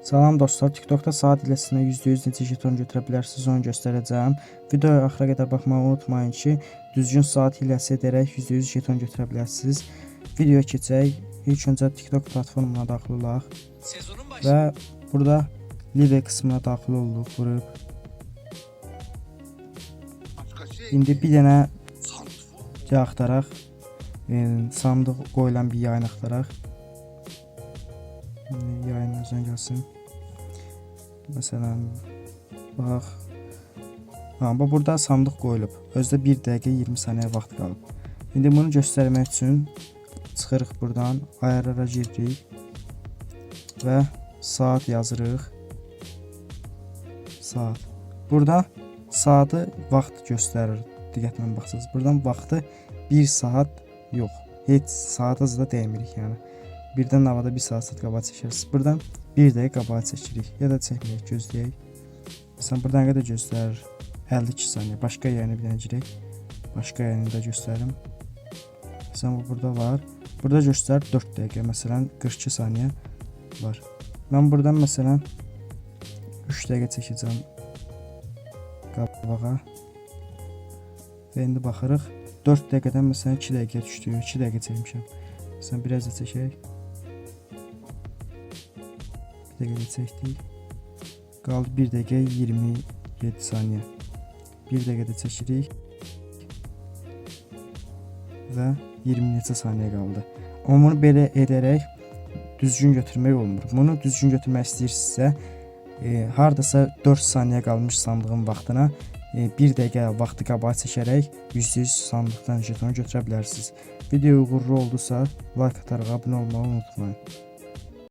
Salam dostlar, TikTokda saat iləsində %100 necə jeton götürə bilərsiniz onu göstərəcəm. Videoya axıra qədər baxmağı unutmayın ki, düzgün saat hiləsi edərək %100 jeton götürə bilərsiniz. Videoya keçək. İlk öncə TikTok platformuna daxil olaq və burada live qismına daxil olduq, vurub. İndi bir dənə axtaraq, sandıq qoyulan bir yayın axtaraq. Yayın özünə gəlsin. Məsələn, bax. Burada sandıq qoyulub. Özdə 1 dəqiqə 20 saniyə vaxt qalıb. İndi bunu göstərmək üçün çıxırıq buradan, ayarlara giririk və saat yazırıq. Saat. Burada saatı vaxt göstərir. Diqqətlə baxsınız. Buradan vaxtı 1 saat yox. Heç saat azı da dəymirik yəni. Birdən havada 1 saat qabağa çəkiriz. Buradan 1 dəqiqə qabağa çəkirik. Ya da çəkməyək, gözləyək. Məsələn, buradan qədər göstərir 52 saniyə. Başqa yayını bir dənə girək. Başqa yayını da göstərim. Məsələn, bu burada var. Burada göstərir 4 dəqiqə. Məsələn, 42 saniyə var. Mən buradan məsələn 3 dəqiqə çəkəcəm qabağa. Və indi baxırıq. 4 dəqiqədən məsələn 2 dəqiqə düşdü. 2 dəqiqə çəkmişəm. Məsələn, biraz da çəkək. 1 dəqiqə çəkdik. Qaldı 1 dəqiqə 27 saniyə. 1 dəqiqə də çəkirik. Və 20 neçə saniyə qaldı. Amma bunu belə edərək düzgün götürmək olmur. Bunu düzgün götürmək istəyirsinizsə, hardasa 4 saniyə qalmış sandığın vaxtına 1 dəqiqə vaxtı qabağa çəkərək %100 sandıqdan jetonu götürə bilərsiniz. Video uğurlu oldusa like ataraq abunə olmağı unutmayın.